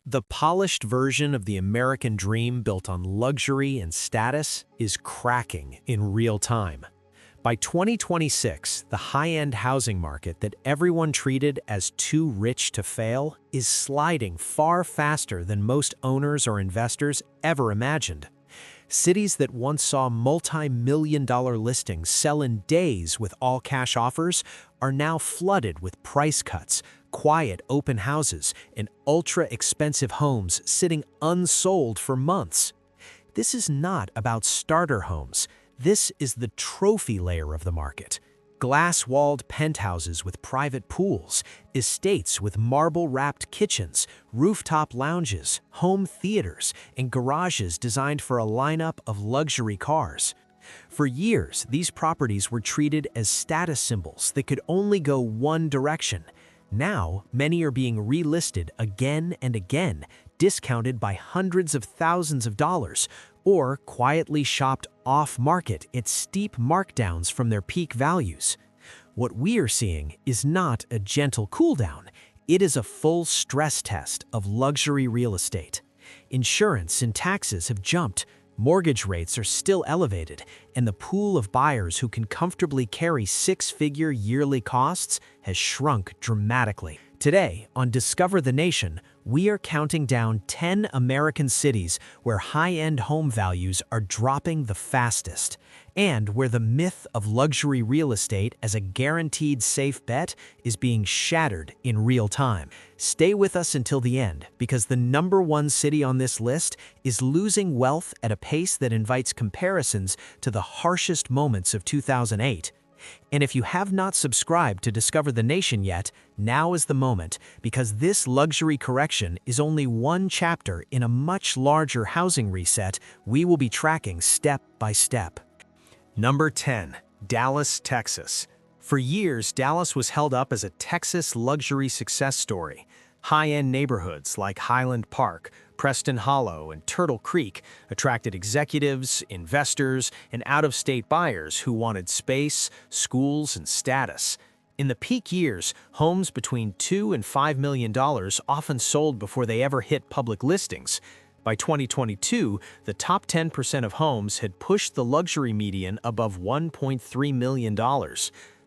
The polished version of the American dream built on luxury and status is cracking in real time. By 2026, the high-end housing market that everyone treated as too rich to fail is sliding far faster than most owners or investors ever imagined. Cities that once saw multi-million-dollar listings sell in days with all-cash offers are now flooded with price cuts, quiet open houses, and ultra-expensive homes sitting unsold for months. This is not about starter homes. This is the trophy layer of the market. Glass-walled penthouses with private pools, estates with marble-wrapped kitchens, rooftop lounges, home theaters, and garages designed for a lineup of luxury cars. For years, these properties were treated as status symbols that could only go one direction. Now, many are being relisted again and again, discounted by hundreds of thousands of dollars, or quietly shopped off-market at steep markdowns from their peak values. What we are seeing is not a gentle cooldown. It is a full stress test of luxury real estate. Insurance and taxes have jumped, mortgage rates are still elevated, and the pool of buyers who can comfortably carry six-figure yearly costs has shrunk dramatically. Today, on Discover the Nation, we are counting down 10 American cities where high-end home values are dropping the fastest, and where the myth of luxury real estate as a guaranteed safe bet is being shattered in real time. Stay with us until the end, because the #1 city on this list is losing wealth at a pace that invites comparisons to the harshest moments of 2008. And if you have not subscribed to Discover the Nation yet, now is the moment, because this luxury correction is only one chapter in a much larger housing reset we will be tracking step by step. Number 10. Dallas, Texas. For years, Dallas was held up as a Texas luxury success story. High-end neighborhoods like Highland Park, Preston Hollow, and Turtle Creek attracted executives, investors, and out-of-state buyers who wanted space, schools, and status. In the peak years, homes between $2 and $5 million often sold before they ever hit public listings. By 2022, the top 10% of homes had pushed the luxury median above $1.3 million.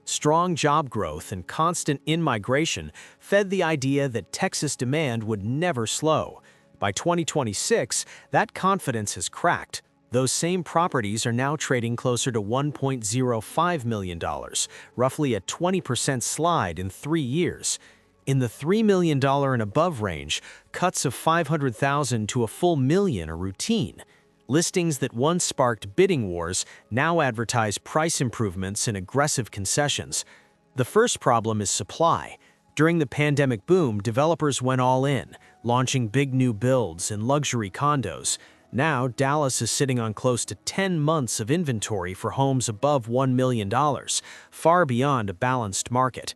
Strong job growth and constant in-migration fed the idea that Texas demand would never slow. By 2026, that confidence has cracked. Those same properties are now trading closer to $1.05 million, roughly a 20% slide in 3 years. In the $3 million and above range, cuts of $500,000 to a full million are routine. Listings that once sparked bidding wars now advertise price improvements and aggressive concessions. The first problem is supply. During the pandemic boom, developers went all in, launching big new builds and luxury condos. Now, Dallas is sitting on close to 10 months of inventory for homes above $1 million, far beyond a balanced market.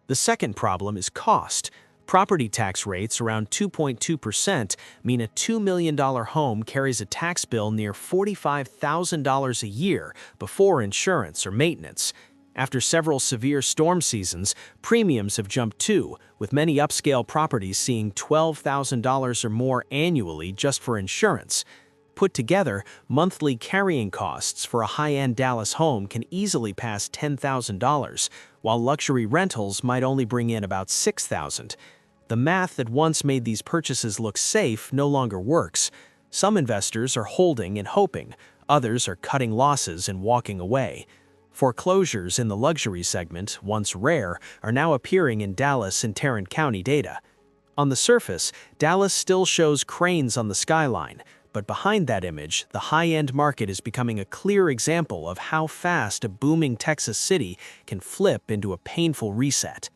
The second problem is cost. Property tax rates around 2.2% mean a $2 million home carries a tax bill near $45,000 a year before insurance or maintenance. After several severe storm seasons, premiums have jumped too, with many upscale properties seeing $12,000 or more annually just for insurance. Put together, monthly carrying costs for a high-end Dallas home can easily pass $10,000, while luxury rentals might only bring in about $6,000. The math that once made these purchases look safe no longer works. Some investors are holding and hoping, others are cutting losses and walking away. Foreclosures in the luxury segment, once rare, are now appearing in Dallas and Tarrant County data. On the surface, Dallas still shows cranes on the skyline, but behind that image, the high-end market is becoming a clear example of how fast a booming Texas city can flip into a painful reset.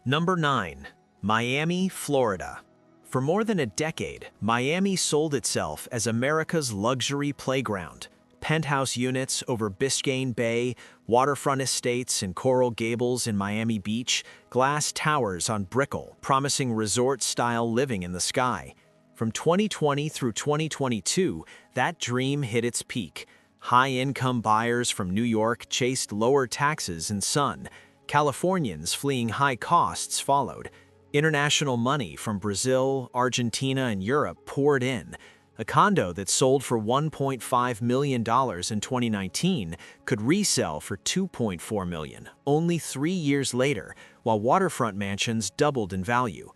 Number 9. Miami, Florida. For more than a decade, Miami sold itself as America's luxury playground. Penthouse units over Biscayne Bay, waterfront estates in Coral Gables in Miami Beach, glass towers on Brickell, promising resort-style living in the sky. From 2020 through 2022, that dream hit its peak. High-income buyers from New York chased lower taxes and sun. Californians fleeing high costs followed. International money from Brazil, Argentina, and Europe poured in. A condo that sold for $1.5 million in 2019 could resell for $2.4 million only 3 years later, while waterfront mansions doubled in value.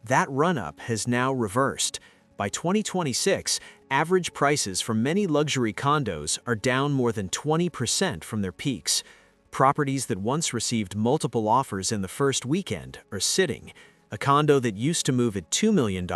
That run-up has now reversed. By 2026, average prices for many luxury condos are down more than 20% from their peaks. Properties that once received multiple offers in the first weekend are sitting. A condo that used to move at $2 million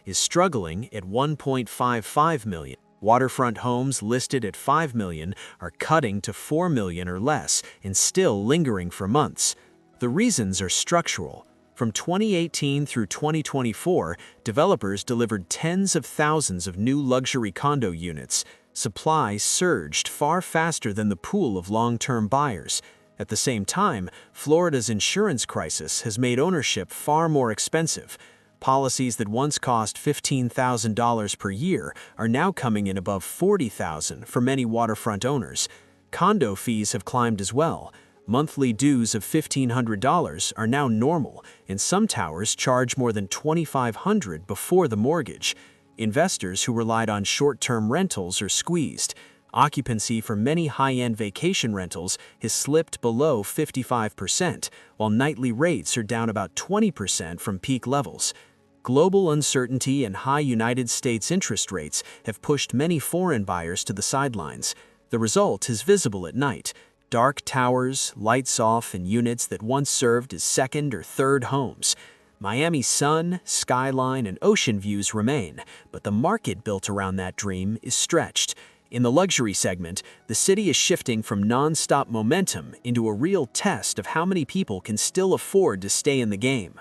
is struggling at $1.55 million. Waterfront homes listed at $5 million are cutting to $4 million or less and still lingering for months. The reasons are structural. From 2018 through 2024, developers delivered tens of thousands of new luxury condo units. Supply surged far faster than the pool of long-term buyers. At the same time, Florida's insurance crisis has made ownership far more expensive. Policies that once cost $15,000 per year are now coming in above $40,000 for many waterfront owners. Condo fees have climbed as well. Monthly dues of $1,500 are now normal, and some towers charge more than $2,500 before the mortgage. Investors who relied on short-term rentals are squeezed. Occupancy for many high-end vacation rentals has slipped below 55%, while nightly rates are down about 20% from peak levels. Global uncertainty and high United States interest rates have pushed many foreign buyers to the sidelines. The result is visible at night. Dark towers, lights off, and units that once served as second or third homes. Miami's sun, skyline, and ocean views remain, but the market built around that dream is stretched. In the luxury segment, the city is shifting from non-stop momentum into a real test of how many people can still afford to stay in the game.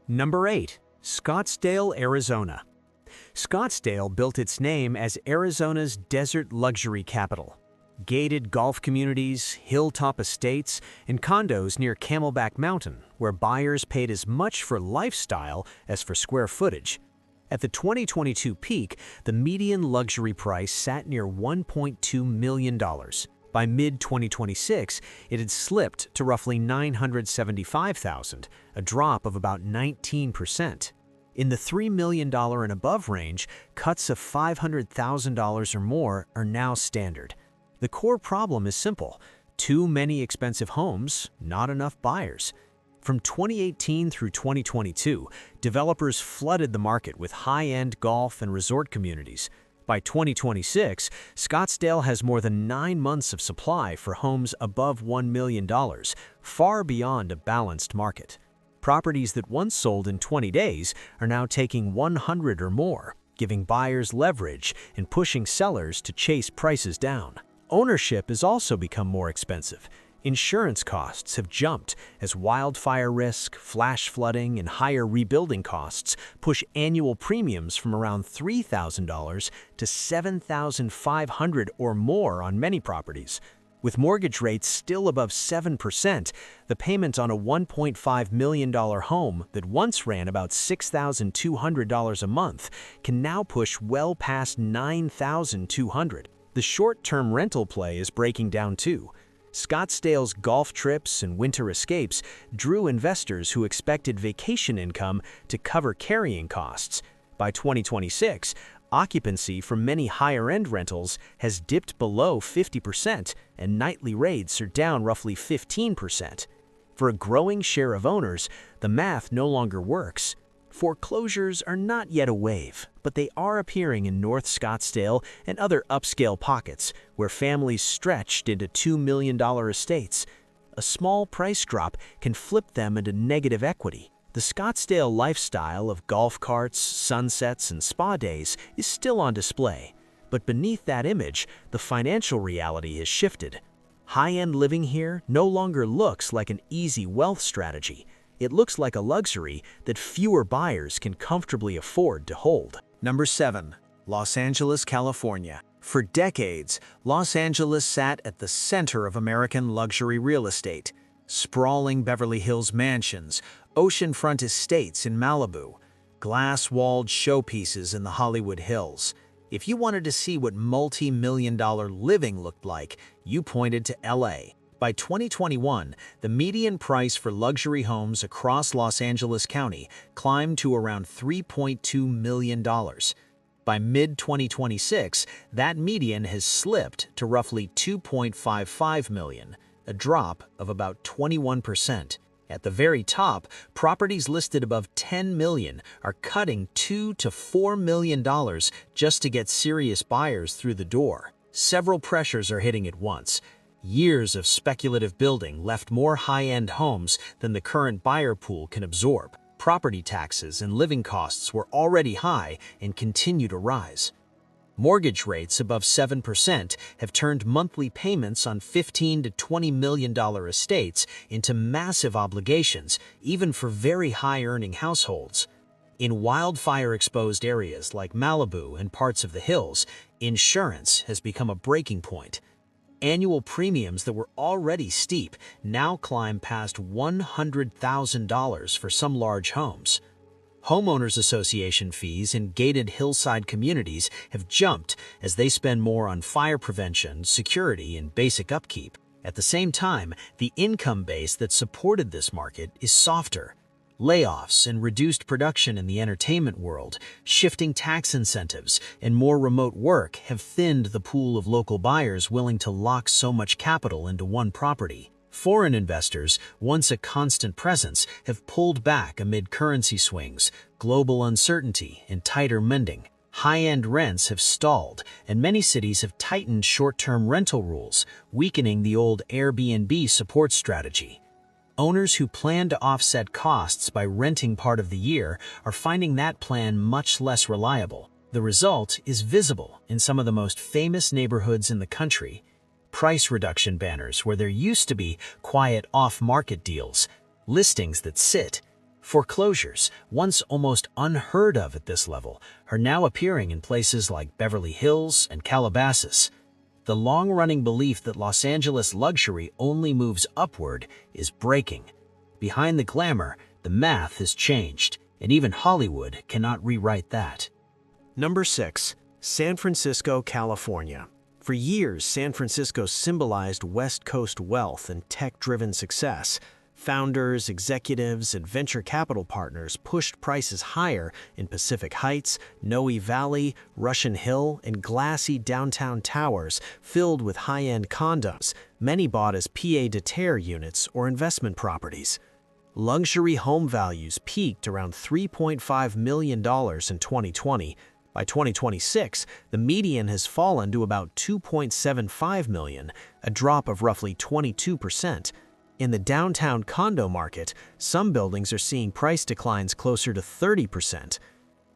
Number 8. Scottsdale, Arizona. Scottsdale built its name as Arizona's desert luxury capital. Gated golf communities, hilltop estates, and condos near Camelback Mountain, where buyers paid as much for lifestyle as for square footage. At the 2022 peak, the median luxury price sat near $1.2 million. By mid-2026, it had slipped to roughly $975,000, a drop of about 19%. In the $3 million and above range, cuts of $500,000 or more are now standard. The core problem is simple: too many expensive homes, not enough buyers. From 2018 through 2022, developers flooded the market with high-end golf and resort communities. By 2026, Scottsdale has more than 9 months of supply for homes above $1 million, far beyond a balanced market. Properties that once sold in 20 days are now taking 100 or more, giving buyers leverage and pushing sellers to chase prices down. Ownership has also become more expensive. Insurance costs have jumped as wildfire risk, flash flooding, and higher rebuilding costs push annual premiums from around $3,000 to $7,500 or more on many properties. With mortgage rates still above 7%, the payment on a $1.5 million home that once ran about $6,200 a month can now push well past $9,200. The short-term rental play is breaking down too. Scottsdale's golf trips and winter escapes drew investors who expected vacation income to cover carrying costs. By 2026, occupancy for many higher-end rentals has dipped below 50%, and nightly rates are down roughly 15%. For a growing share of owners, the math no longer works. Foreclosures are not yet a wave, but they are appearing in North Scottsdale and other upscale pockets where families stretched into $2 million estates. A small price drop can flip them into negative equity. The Scottsdale lifestyle of golf carts, sunsets, and spa days is still on display, but beneath that image, the financial reality has shifted. High-end living here no longer looks like an easy wealth strategy. It looks like a luxury that fewer buyers can comfortably afford to hold. Number 7. Los Angeles, California. For decades, Los Angeles sat at the center of American luxury real estate. Sprawling Beverly Hills mansions, oceanfront estates in Malibu, glass-walled showpieces in the Hollywood Hills. If you wanted to see what multi-million-dollar living looked like, you pointed to LA. By 2021, the median price for luxury homes across Los Angeles County climbed to around $3.2 million. By mid-2026, that median has slipped to roughly $2.55 million, a drop of about 21%. At the very top, properties listed above $10 million are cutting $2 to $4 million just to get serious buyers through the door. Several pressures are hitting at once. Years of speculative building left more high-end homes than the current buyer pool can absorb. Property taxes and living costs were already high and continue to rise. Mortgage rates above 7% have turned monthly payments on $15 to $20 million estates into massive obligations, even for very high-earning households. In wildfire-exposed areas like Malibu and parts of the hills, insurance has become a breaking point. Annual premiums that were already steep now climb past $100,000 for some large homes. Homeowners association fees in gated hillside communities have jumped as they spend more on fire prevention, security, and basic upkeep. At the same time, the income base that supported this market is softer. Layoffs and reduced production in the entertainment world, shifting tax incentives, and more remote work have thinned the pool of local buyers willing to lock so much capital into one property. Foreign investors, once a constant presence, have pulled back amid currency swings, global uncertainty, and tighter lending. High-end rents have stalled, and many cities have tightened short-term rental rules, weakening the old Airbnb support strategy. Owners who plan to offset costs by renting part of the year are finding that plan much less reliable. The result is visible in some of the most famous neighborhoods in the country. Price reduction banners where there used to be quiet off-market deals, listings that sit. Foreclosures, once almost unheard of at this level, are now appearing in places like Beverly Hills and Calabasas. The long-running belief that Los Angeles luxury only moves upward is breaking. Behind the glamour, the math has changed, and even Hollywood cannot rewrite that. Number 6. San Francisco, California. For years, San Francisco symbolized West Coast wealth and tech-driven success. Founders, executives, and venture capital partners pushed prices higher in Pacific Heights, Noe Valley, Russian Hill, and glassy downtown towers filled with high-end condos, many bought as pied-à-terre units or investment properties. Luxury home values peaked around $3.5 million in 2020. By 2026, the median has fallen to about $2.75 million, a drop of roughly 22%. In the downtown condo market, some buildings are seeing price declines closer to 30%.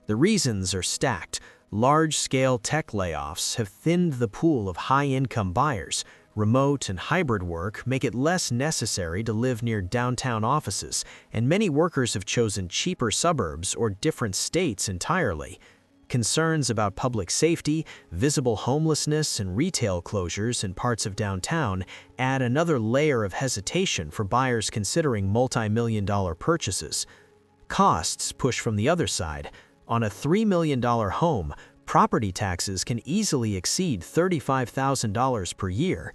The reasons are stacked. Large-scale tech layoffs have thinned the pool of high-income buyers. Remote and hybrid work make it less necessary to live near downtown offices, and many workers have chosen cheaper suburbs or different states entirely. Concerns about public safety, visible homelessness, and retail closures in parts of downtown add another layer of hesitation for buyers considering multi-million-dollar purchases. Costs push from the other side. On a $3 million home, property taxes can easily exceed $35,000 per year.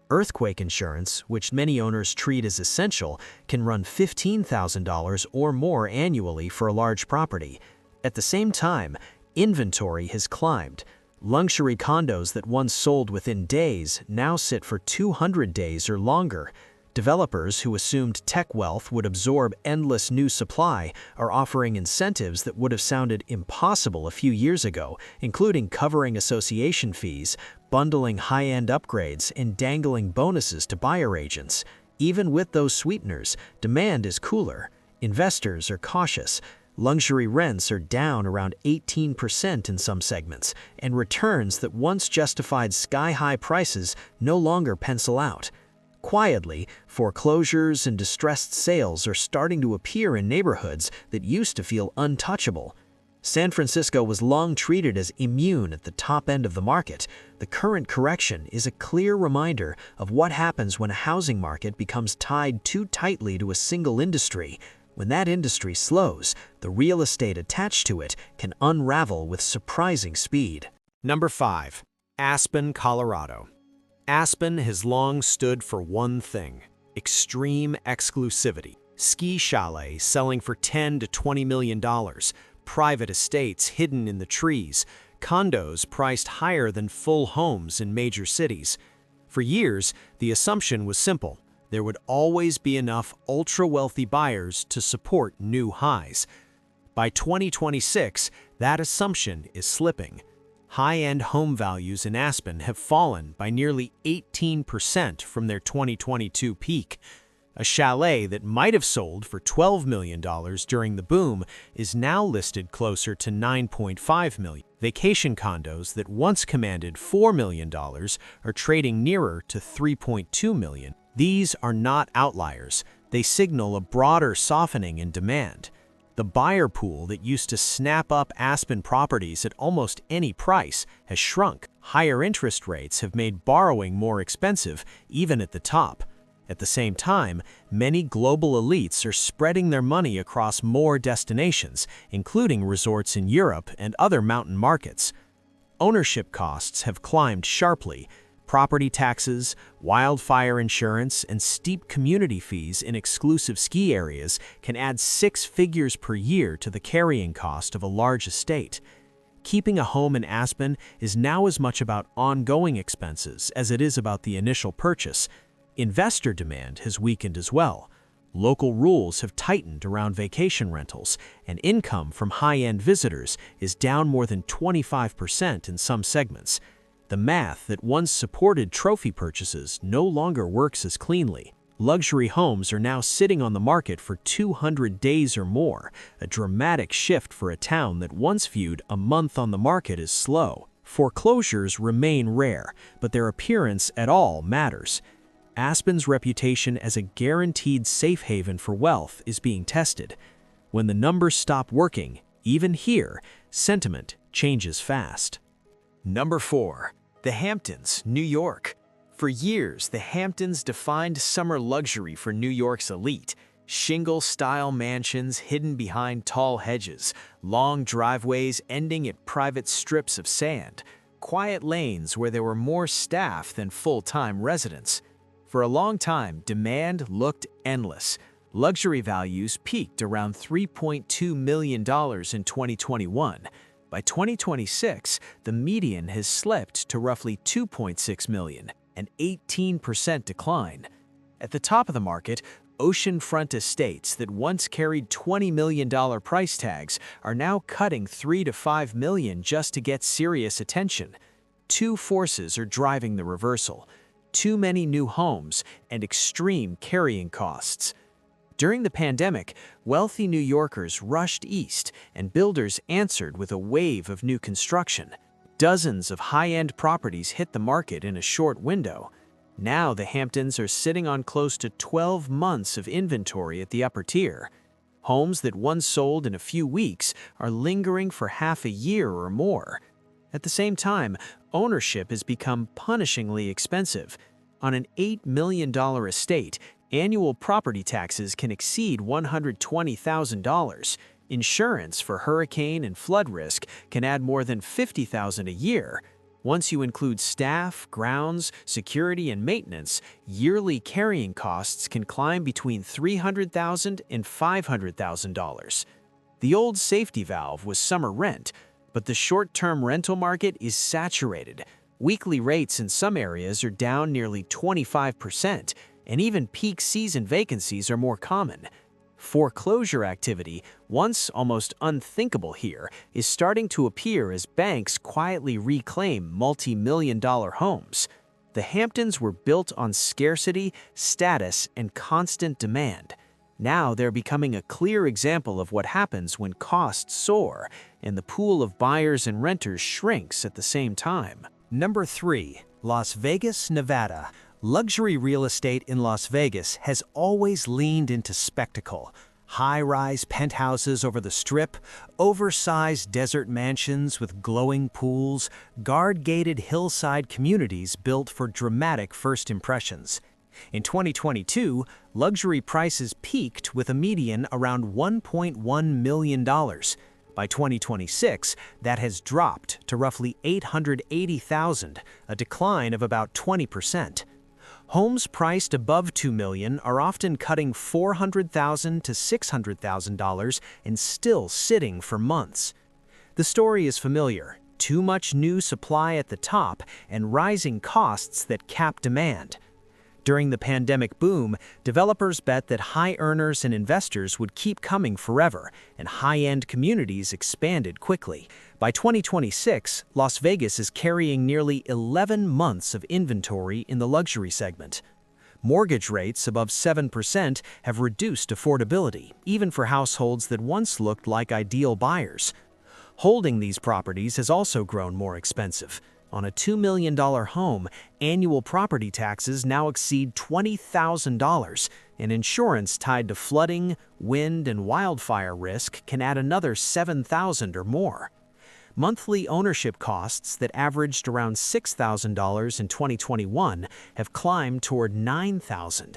Earthquake insurance, which many owners treat as essential, can run $15,000 or more annually for a large property. At the same time, inventory has climbed. Luxury condos that once sold within days now sit for 200 days or longer. Developers who assumed tech wealth would absorb endless new supply are offering incentives that would have sounded impossible a few years ago, including covering association fees, bundling high-end upgrades, and dangling bonuses to buyer agents. Even with those sweeteners, demand is cooler. Investors are cautious. Luxury rents are down around 18% in some segments, and returns that once justified sky-high prices no longer pencil out. Quietly, foreclosures and distressed sales are starting to appear in neighborhoods that used to feel untouchable. San Francisco was long treated as immune at the top end of the market. The current correction is a clear reminder of what happens when a housing market becomes tied too tightly to a single industry. When that industry slows, the real estate attached to it can unravel with surprising speed. Number 5. Aspen, Colorado. Aspen has long stood for one thing: extreme exclusivity. Ski chalets selling for $10 to $20 million, private estates hidden in the trees, condos priced higher than full homes in major cities. For years, the assumption was simple: there would always be enough ultra-wealthy buyers to support new highs. By 2026, that assumption is slipping. High-end home values in Aspen have fallen by nearly 18% from their 2022 peak. A chalet that might have sold for $12 million during the boom is now listed closer to $9.5 million. Vacation condos that once commanded $4 million are trading nearer to $3.2 million. These are not outliers. They signal a broader softening in demand. The buyer pool that used to snap up Aspen properties at almost any price has shrunk. Higher interest rates have made borrowing more expensive, even at the top. At the same time, many global elites are spreading their money across more destinations, including resorts in Europe and other mountain markets. Ownership costs have climbed sharply. Property taxes, wildfire insurance, and steep community fees in exclusive ski areas can add 6 figures per year to the carrying cost of a large estate. Keeping a home in Aspen is now as much about ongoing expenses as it is about the initial purchase. Investor demand has weakened as well. Local rules have tightened around vacation rentals, and income from high-end visitors is down more than 25% in some segments. The math that once supported trophy purchases no longer works as cleanly. Luxury homes are now sitting on the market for 200 days or more, a dramatic shift for a town that once viewed a month on the market as slow. Foreclosures remain rare, but their appearance at all matters. Aspen's reputation as a guaranteed safe haven for wealth is being tested. When the numbers stop working, even here, sentiment changes fast. Number 4. The Hamptons, New York. For years, the Hamptons defined summer luxury for New York's elite. Shingle-style mansions hidden behind tall hedges, long driveways ending at private strips of sand, quiet lanes where there were more staff than full-time residents. For a long time, demand looked endless. Luxury values peaked around $3.2 million in 2021. By 2026, the median has slipped to roughly $2.6 million, an 18% decline. At the top of the market, oceanfront estates that once carried $20 million price tags are now cutting $3 to $5 million just to get serious attention. Two forces are driving the reversal: too many new homes and extreme carrying costs. During the pandemic, wealthy New Yorkers rushed east, and builders answered with a wave of new construction. Dozens of high-end properties hit the market in a short window. Now the Hamptons are sitting on close to 12 months of inventory at the upper tier. Homes that once sold in a few weeks are lingering for half a year or more. At the same time, ownership has become punishingly expensive. On an $8 million estate, annual property taxes can exceed $120,000. Insurance for hurricane and flood risk can add more than $50,000 a year. Once you include staff, grounds, security, and maintenance, yearly carrying costs can climb between $300,000 and $500,000. The old safety valve was summer rent, but the short-term rental market is saturated. Weekly rates in some areas are down nearly 25%, and even peak season vacancies are more common. Foreclosure activity, once almost unthinkable here, is starting to appear as banks quietly reclaim multi-million-dollar homes. The Hamptons were built on scarcity, status, and constant demand. Now they're becoming a clear example of what happens when costs soar and the pool of buyers and renters shrinks at the same time. Number 3. Las Vegas, Nevada. Luxury real estate in Las Vegas has always leaned into spectacle. High-rise penthouses over the Strip, oversized desert mansions with glowing pools, guard-gated hillside communities built for dramatic first impressions. In 2022, luxury prices peaked with a median around $1.1 million. By 2026, that has dropped to roughly 880,000, a decline of about 20%. Homes priced above $2 million are often cutting $400,000 to $600,000 and still sitting for months. The story is familiar: too much new supply at the top and rising costs that cap demand. During the pandemic boom, developers bet that high earners and investors would keep coming forever, and high-end communities expanded quickly. By 2026, Las Vegas is carrying nearly 11 months of inventory in the luxury segment. Mortgage rates above 7% have reduced affordability, even for households that once looked like ideal buyers. Holding these properties has also grown more expensive. On a $2 million home, annual property taxes now exceed $20,000, and insurance tied to flooding, wind, and wildfire risk can add another $7,000 or more. Monthly ownership costs that averaged around $6,000 in 2021 have climbed toward $9,000.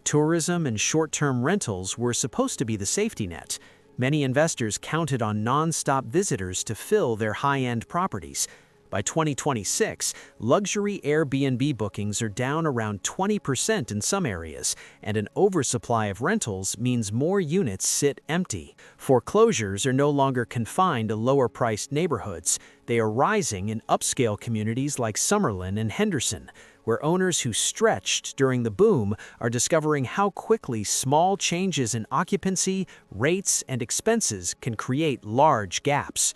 Tourism and short-term rentals were supposed to be the safety net. Many investors counted on non-stop visitors to fill their high-end properties. By 2026, luxury Airbnb bookings are down around 20% in some areas, and an oversupply of rentals means more units sit empty. Foreclosures are no longer confined to lower-priced neighborhoods. They are rising in upscale communities like Summerlin and Henderson, where owners who stretched during the boom are discovering how quickly small changes in occupancy, rates, and expenses can create large gaps.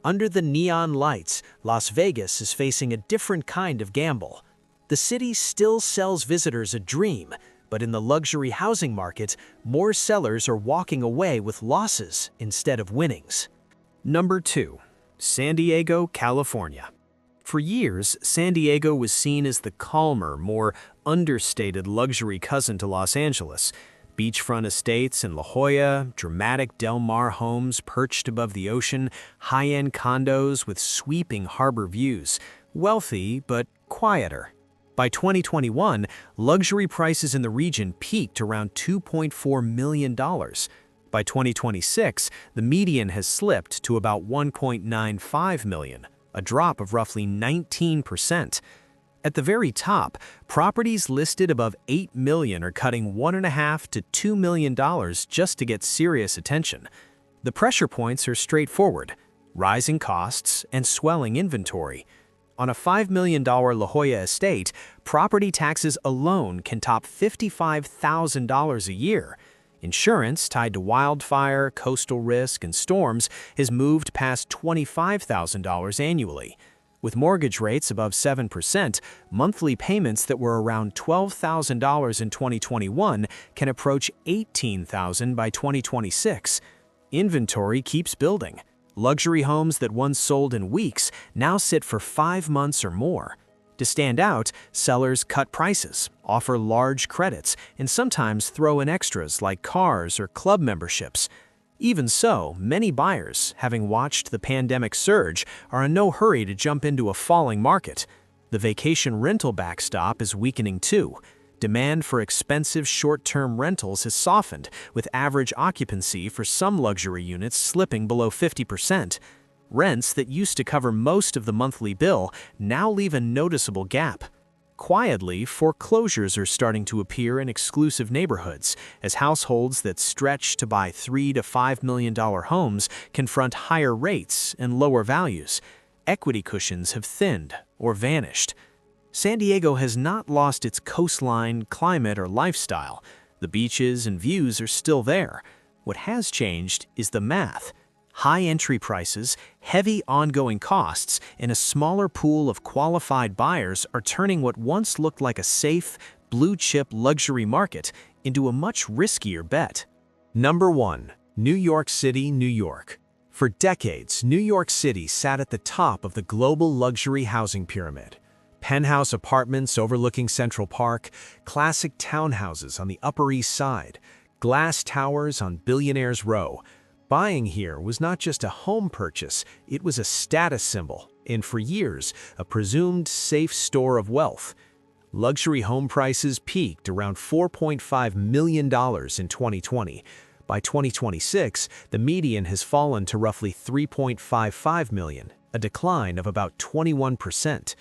Under the neon lights, Las Vegas is facing a different kind of gamble. The city still sells visitors a dream, but in the luxury housing market, more sellers are walking away with losses instead of winnings. Number 2. San Diego, California. For years, San Diego was seen as the calmer, more understated luxury cousin to Los Angeles. Beachfront estates in La Jolla, dramatic Del Mar homes perched above the ocean, high-end condos with sweeping harbor views. Wealthy, but quieter. By 2021, luxury prices in the region peaked around $2.4 million. By 2026, the median has slipped to about $1.95 million, a drop of roughly 19%. At the very top, properties listed above $8 million are cutting $1.5 to $2 million just to get serious attention. The pressure points are straightforward: rising costs and swelling inventory. On a $5 million La Jolla estate, property taxes alone can top $55,000 a year. Insurance tied to wildfire, coastal risk, and storms has moved past $25,000 annually. With mortgage rates above 7%, monthly payments that were around $12,000 in 2021 can approach $18,000 by 2026. Inventory keeps building. Luxury homes that once sold in weeks now sit for 5 months or more. To stand out, sellers cut prices, offer large credits, and sometimes throw in extras like cars or club memberships. Even so, many buyers, having watched the pandemic surge, are in no hurry to jump into a falling market. The vacation rental backstop is weakening too. Demand for expensive short-term rentals has softened, with average occupancy for some luxury units slipping below 50%. Rents that used to cover most of the monthly bill now leave a noticeable gap. Quietly, foreclosures are starting to appear in exclusive neighborhoods as households that stretch to buy $3 to $5 million homes confront higher rates and lower values. Equity cushions have thinned or vanished. San Diego has not lost its coastline, climate, or lifestyle. The beaches and views are still there. What has changed is the math. High entry prices, heavy ongoing costs, and a smaller pool of qualified buyers are turning what once looked like a safe, blue-chip luxury market into a much riskier bet. Number 1. New York City, New York. For decades, New York City sat at the top of the global luxury housing pyramid. Penthouse apartments overlooking Central Park, classic townhouses on the Upper East Side, glass towers on Billionaires Row. Buying here was not just a home purchase, it was a status symbol, and for years, a presumed safe store of wealth. Luxury home prices peaked around $4.5 million in 2020. By By 2026, the median has fallen to roughly 3.55 million, a decline of about 21%.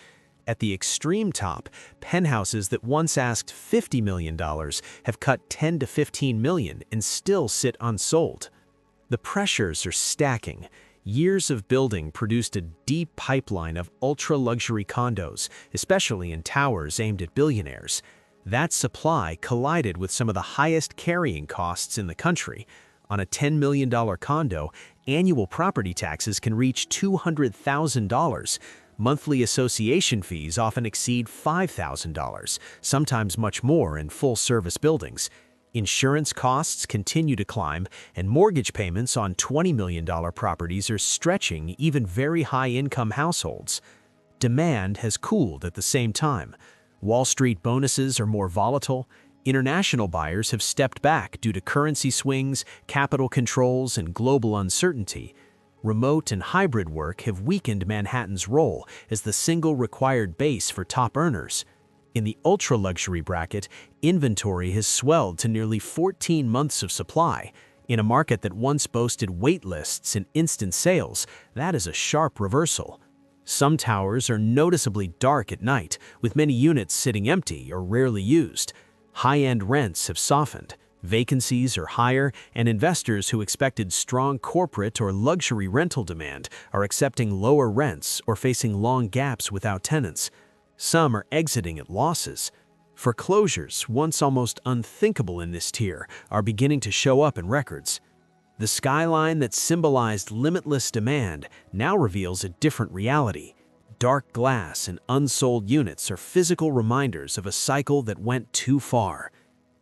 At the extreme top, penthouses that once asked $50 million have cut $10 to $15 million and still sit unsold. The pressures are stacking. Years of building produced a deep pipeline of ultra-luxury condos, especially in towers aimed at billionaires. That supply collided with some of the highest carrying costs in the country. On a $10 million condo, annual property taxes can reach $200,000. Monthly association fees often exceed $5,000, sometimes much more in full-service buildings. Insurance costs continue to climb, and mortgage payments on $20 million properties are stretching even very high-income households. Demand has cooled at the same time. Wall Street bonuses are more volatile. International buyers have stepped back due to currency swings, capital controls, and global uncertainty. Remote and hybrid work have weakened Manhattan's role as the single required base for top earners. In the ultra-luxury bracket, inventory has swelled to nearly 14 months of supply. In a market that once boasted wait lists and instant sales, that is a sharp reversal. Some towers are noticeably dark at night, with many units sitting empty or rarely used. High-end rents have softened. Vacancies are higher, and investors who expected strong corporate or luxury rental demand are accepting lower rents or facing long gaps without tenants. Some are exiting at losses. Foreclosures, once almost unthinkable in this tier, are beginning to show up in records. The skyline that symbolized limitless demand now reveals a different reality. Dark glass and unsold units are physical reminders of a cycle that went too far.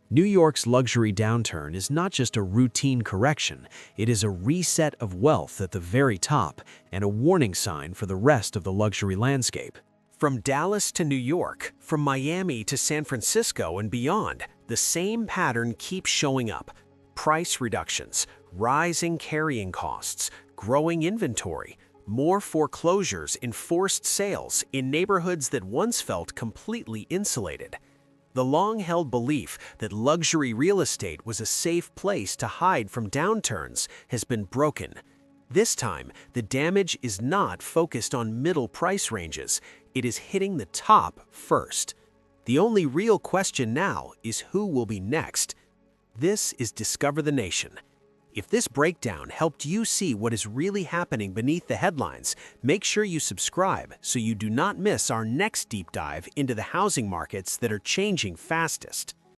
New York's luxury downturn is not just a routine correction, it is a reset of wealth at the very top and a warning sign for the rest of the luxury landscape. From Dallas to New York, from Miami to San Francisco and beyond, the same pattern keeps showing up. Price reductions, rising carrying costs, growing inventory, more foreclosures, enforced sales in neighborhoods that once felt completely insulated. The long-held belief that luxury real estate was a safe place to hide from downturns has been broken. This time, the damage is not focused on middle price ranges. It is hitting the top first. The only real question now is who will be next. This is Discover the Nation. If this breakdown helped you see what is really happening beneath the headlines, make sure you subscribe so you do not miss our next deep dive into the housing markets that are changing fastest.